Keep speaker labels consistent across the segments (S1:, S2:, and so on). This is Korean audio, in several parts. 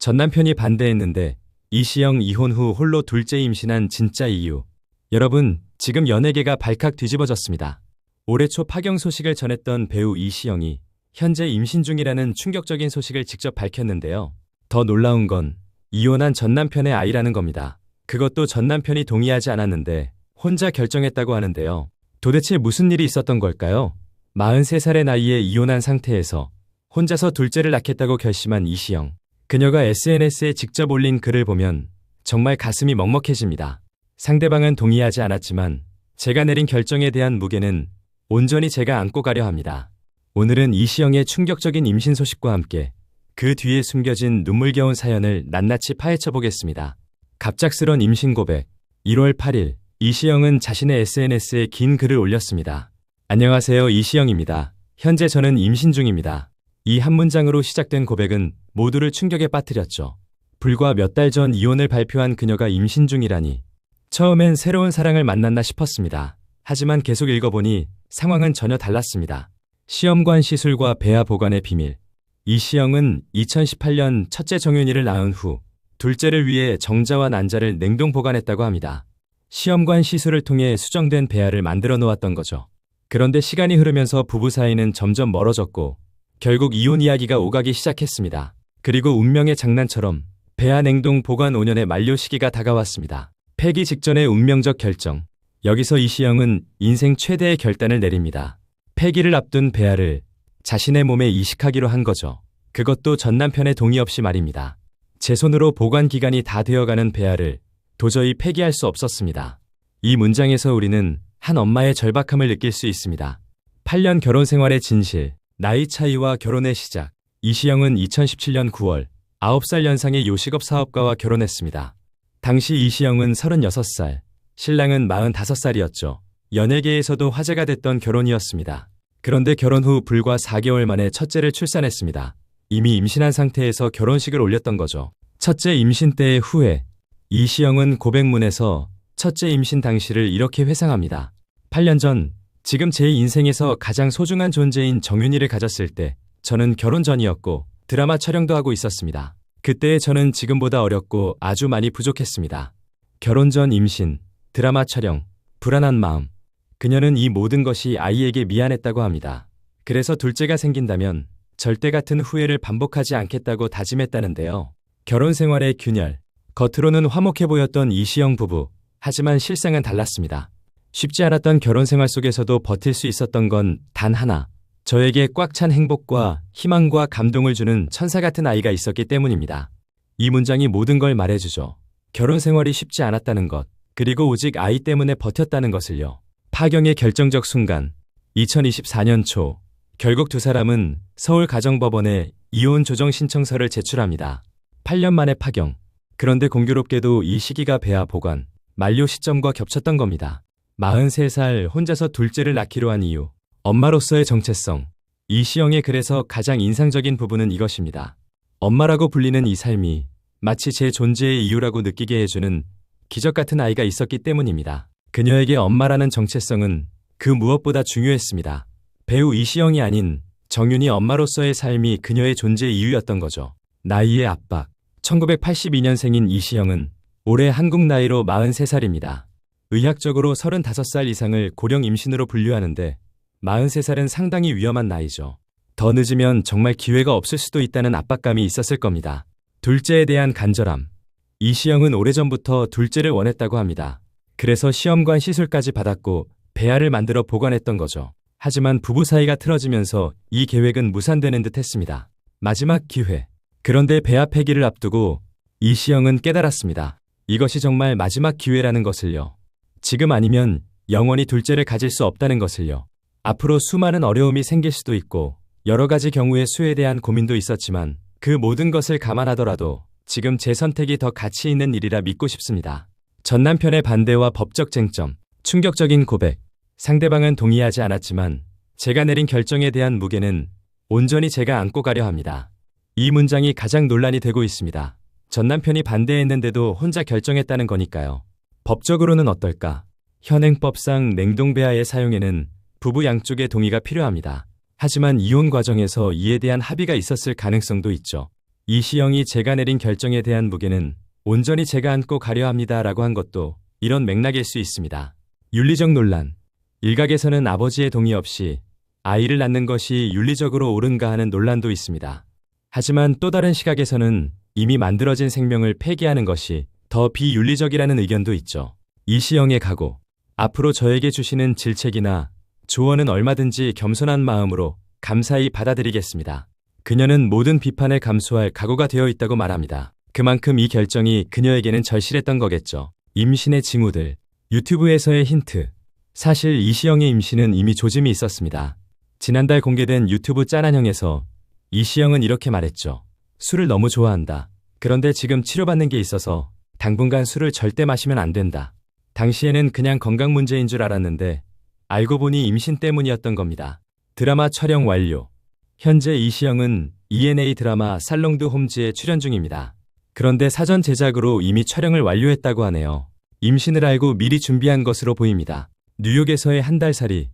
S1: 전 남편이 반대했는데 이시영 이혼 후 홀로 둘째 임신한 진짜 이유. 여러분, 지금 연예계가 발칵 뒤집어졌습니다. 올해 초 파경 소식을 전했던 배우 이시영이 현재 임신 중이라는 충격적인 소식을 직접 밝혔는데요. 더 놀라운 건 이혼한 전 남편의 아이라는 겁니다. 그것도 전 남편이 동의하지 않았는데 혼자 결정했다고 하는데요. 도대체 무슨 일이 있었던 걸까요? 43살의 나이에 이혼한 상태에서 혼자서 둘째를 낳겠다고 결심한 이시영. 그녀가 SNS에 직접 올린 글을 보면 정말 가슴이 먹먹해집니다. 상대방은 동의하지 않았지만 제가 내린 결정에 대한 무게는 온전히 제가 안고 가려 합니다. 오늘은 이시영의 충격적인 임신 소식과 함께 그 뒤에 숨겨진 눈물겨운 사연을 낱낱이 파헤쳐 보겠습니다. 갑작스런 임신 고백. 1월 8일 이시영은 자신의 SNS에 긴 글을 올렸습니다. 안녕하세요, 이시영입니다. 현재 저는 임신 중입니다. 이 한 문장으로 시작된 고백은 모두를 충격에 빠뜨렸죠. 불과 몇 달 전 이혼을 발표한 그녀가 임신 중이라니. 처음엔 새로운 사랑을 만났나 싶었습니다. 하지만 계속 읽어보니 상황은 전혀 달랐습니다. 시험관 시술과 배아 보관의 비밀. 이시영은 2018년 첫째 정윤이를 낳은 후 둘째를 위해 정자와 난자를 냉동 보관했다고 합니다. 시험관 시술을 통해 수정된 배아를 만들어 놓았던 거죠. 그런데 시간이 흐르면서 부부 사이는 점점 멀어졌고 결국 이혼 이야기가 오가기 시작했습니다. 그리고 운명의 장난처럼 배아 냉동 보관 5년의 만료 시기가 다가왔습니다. 폐기 직전의 운명적 결정. 여기서 이시영은 인생 최대의 결단을 내립니다. 폐기를 앞둔 배아를 자신의 몸에 이식하기로 한 거죠. 그것도 전 남편의 동의 없이 말입니다. 제 손으로 보관 기간이 다 되어가는 배아를 도저히 폐기할 수 없었습니다. 이 문장에서 우리는 한 엄마의 절박함을 느낄 수 있습니다. 8년 결혼 생활의 진실, 나이 차이와 결혼의 시작. 이시영은 2017년 9월 9살 연상의 요식업 사업가와 결혼했습니다. 당시 이시영은 36살, 신랑은 45살이었죠. 연예계에서도 화제가 됐던 결혼이었습니다. 그런데 결혼 후 불과 4개월 만에 첫째를 출산했습니다. 이미 임신한 상태에서 결혼식을 올렸던 거죠. 첫째 임신 때의 후회. 이시영은 고백문에서 첫째 임신 당시를 이렇게 회상합니다. 8년 전, 지금 제 인생에서 가장 소중한 존재인 정윤이를 가졌을 때 저는 결혼 전이었고 드라마 촬영도 하고 있었습니다. 그때의 저는 지금보다 어렸고 아주 많이 부족했습니다. 결혼 전 임신, 드라마 촬영, 불안한 마음. 그녀는 이 모든 것이 아이에게 미안했다고 합니다. 그래서 둘째가 생긴다면 절대 같은 후회를 반복하지 않겠다고 다짐했다는데요. 결혼 생활의 균열. 겉으로는 화목해 보였던 이시영 부부. 하지만 실상은 달랐습니다. 쉽지 않았던 결혼 생활 속에서도 버틸 수 있었던 건 단 하나. 저에게 꽉 찬 행복과 희망과 감동을 주는 천사 같은 아이가 있었기 때문입니다. 이 문장이 모든 걸 말해주죠. 결혼 생활이 쉽지 않았다는 것, 그리고 오직 아이 때문에 버텼다는 것을요. 파경의 결정적 순간. 2024년 초, 결국 두 사람은 서울가정법원에 이혼 조정 신청서를 제출합니다. 8년 만에 파경. 그런데 공교롭게도 이 시기가 배아 보관, 만료 시점과 겹쳤던 겁니다. 43살 혼자서 둘째를 낳기로 한 이유. 엄마로서의 정체성. 이시영의 글에서 가장 인상적인 부분은 이것입니다. 엄마라고 불리는 이 삶이 마치 제 존재의 이유라고 느끼게 해주는 기적 같은 아이가 있었기 때문입니다. 그녀에게 엄마라는 정체성은 그 무엇보다 중요했습니다. 배우 이시영이 아닌 정윤이 엄마로서의 삶이 그녀의 존재 이유였던 거죠. 나이의 압박. 1982년생인 이시영은 올해 한국 나이로 43살입니다. 의학적으로 35살 이상을 고령 임신으로 분류하는데 43살은 상당히 위험한 나이죠. 더 늦으면 정말 기회가 없을 수도 있다는 압박감이 있었을 겁니다. 둘째에 대한 간절함. 이시영은 오래전부터 둘째를 원했다고 합니다. 그래서 시험관 시술까지 받았고 배아를 만들어 보관했던 거죠. 하지만 부부 사이가 틀어지면서 이 계획은 무산되는 듯 했습니다. 마지막 기회. 그런데 배아 폐기를 앞두고 이시영은 깨달았습니다. 이것이 정말 마지막 기회라는 것을요. 지금 아니면 영원히 둘째를 가질 수 없다는 것을요. 앞으로 수많은 어려움이 생길 수도 있고 여러 가지 경우의 수에 대한 고민도 있었지만 그 모든 것을 감안하더라도 지금 제 선택이 더 가치 있는 일이라 믿고 싶습니다. 전 남편의 반대와 법적 쟁점. 충격적인 고백. 상대방은 동의하지 않았지만 제가 내린 결정에 대한 무게는 온전히 제가 안고 가려 합니다. 이 문장이 가장 논란이 되고 있습니다. 전 남편이 반대했는데도 혼자 결정했다는 거니까요. 법적으로는 어떨까? 현행법상 냉동배아의 사용에는 부부 양쪽의 동의가 필요합니다. 하지만 이혼 과정에서 이에 대한 합의가 있었을 가능성도 있죠. 이시영이 제가 내린 결정에 대한 무게는 온전히 제가 안고 가려 합니다라고 한 것도 이런 맥락일 수 있습니다. 윤리적 논란. 일각에서는 아버지의 동의 없이 아이를 낳는 것이 윤리적으로 옳은가 하는 논란도 있습니다. 하지만 또 다른 시각에서는 이미 만들어진 생명을 폐기하는 것이 더 비윤리적이라는 의견도 있죠. 이시영의 각오. 앞으로 저에게 주시는 질책이나 조언은 얼마든지 겸손한 마음으로 감사히 받아들이겠습니다. 그녀는 모든 비판을 감수할 각오가 되어 있다고 말합니다. 그만큼 이 결정이 그녀에게는 절실했던 거겠죠. 임신의 징후들. 유튜브에서의 힌트. 사실 이시영의 임신은 이미 조짐이 있었습니다. 지난달 공개된 유튜브 짠한형에서 이시영은 이렇게 말했죠. 술을 너무 좋아한다. 그런데 지금 치료받는 게 있어서 당분간 술을 절대 마시면 안 된다. 당시에는 그냥 건강 문제인 줄 알았는데 알고 보니 임신 때문이었던 겁니다. 드라마 촬영 완료. 현재 이시영은 ENA 드라마 살롱드 홈즈에 출연 중입니다. 그런데 사전 제작으로 이미 촬영을 완료했다고 하네요. 임신을 알고 미리 준비한 것으로 보입니다. 뉴욕에서의 한 달 살이.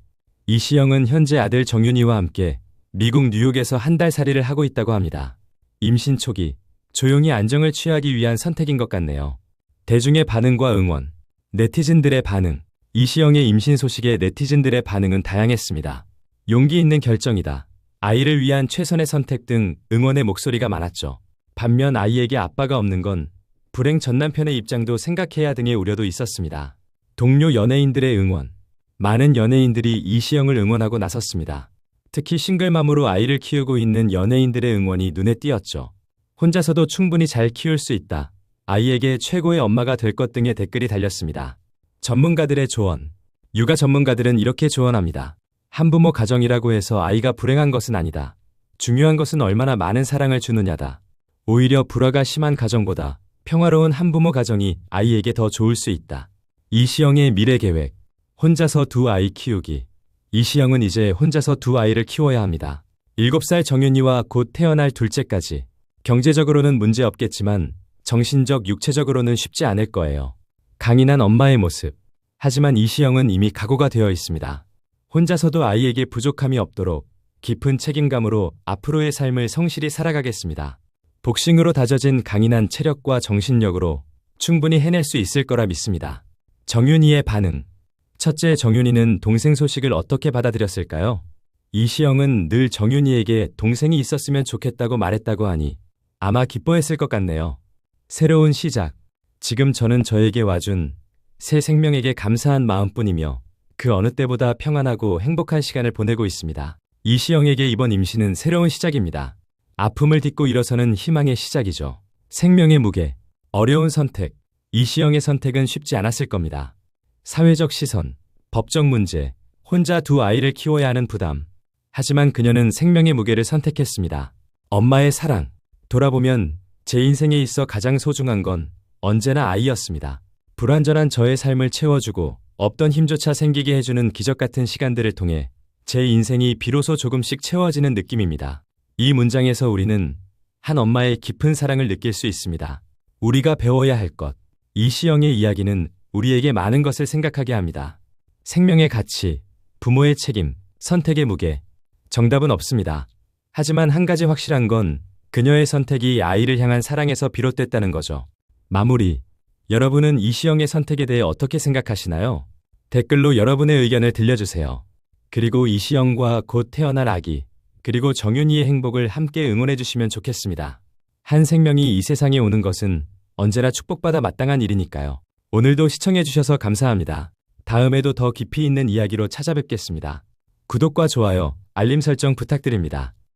S1: 이시영은 현재 아들 정윤이와 함께 미국 뉴욕에서 한 달 살이를 하고 있다고 합니다. 임신 초기, 조용히 안정을 취하기 위한 선택인 것 같네요. 대중의 반응과 응원. 네티즌들의 반응. 이시영의 임신 소식에 네티즌들의 반응은 다양했습니다. 용기 있는 결정이다. 아이를 위한 최선의 선택 등 응원의 목소리가 많았죠. 반면 아이에게 아빠가 없는 건 불행 전 남편의 입장도 생각해야 등의 우려도 있었습니다. 동료 연예인들의 응원. 많은 연예인들이 이시영을 응원하고 나섰습니다. 특히 싱글맘으로 아이를 키우고 있는 연예인들의 응원이 눈에 띄었죠. 혼자서도 충분히 잘 키울 수 있다. 아이에게 최고의 엄마가 될 것 등의 댓글이 달렸습니다. 전문가들의 조언. 육아 전문가들은 이렇게 조언합니다. 한부모 가정이라고 해서 아이가 불행한 것은 아니다. 중요한 것은 얼마나 많은 사랑을 주느냐다. 오히려 불화가 심한 가정보다 평화로운 한부모 가정이 아이에게 더 좋을 수 있다. 이시영의 미래 계획. 혼자서 두 아이 키우기. 이시영은 이제 혼자서 두 아이를 키워야 합니다. 7살 정윤이와 곧 태어날 둘째까지. 경제적으로는 문제 없겠지만 정신적, 육체적으로는 쉽지 않을 거예요. 강인한 엄마의 모습. 하지만 이시영은 이미 각오가 되어 있습니다. 혼자서도 아이에게 부족함이 없도록 깊은 책임감으로 앞으로의 삶을 성실히 살아가겠습니다. 복싱으로 다져진 강인한 체력과 정신력으로 충분히 해낼 수 있을 거라 믿습니다. 정윤이의 반응. 첫째, 정윤이는 동생 소식을 어떻게 받아들였을까요? 이시영은 늘 정윤이에게 동생이 있었으면 좋겠다고 말했다고 하니 아마 기뻐했을 것 같네요. 새로운 시작. 지금 저는 저에게 와준 새 생명에게 감사한 마음뿐이며 그 어느 때보다 평안하고 행복한 시간을 보내고 있습니다. 이시영에게 이번 임신은 새로운 시작입니다. 아픔을 딛고 일어서는 희망의 시작이죠. 생명의 무게. 어려운 선택. 이시영의 선택은 쉽지 않았을 겁니다. 사회적 시선, 법적 문제, 혼자 두 아이를 키워야 하는 부담. 하지만 그녀는 생명의 무게를 선택했습니다. 엄마의 사랑. 돌아보면 제 인생에 있어 가장 소중한 건 언제나 아이였습니다. 불완전한 저의 삶을 채워주고 없던 힘조차 생기게 해주는 기적 같은 시간들을 통해 제 인생이 비로소 조금씩 채워지는 느낌입니다. 이 문장에서 우리는 한 엄마의 깊은 사랑을 느낄 수 있습니다. 우리가 배워야 할 것. 이시영의 이야기는 우리에게 많은 것을 생각하게 합니다. 생명의 가치, 부모의 책임, 선택의 무게. 정답은 없습니다. 하지만 한 가지 확실한 건 그녀의 선택이 아이를 향한 사랑에서 비롯됐다는 거죠. 마무리. 여러분은 이시영의 선택에 대해 어떻게 생각하시나요? 댓글로 여러분의 의견을 들려주세요. 그리고 이시영과 곧 태어날 아기, 그리고 정윤이의 행복을 함께 응원해 주시면 좋겠습니다. 한 생명이 이 세상에 오는 것은 언제나 축복받아 마땅한 일이니까요. 오늘도 시청해 주셔서 감사합니다. 다음에도 더 깊이 있는 이야기로 찾아뵙겠습니다. 구독과 좋아요, 알림 설정 부탁드립니다.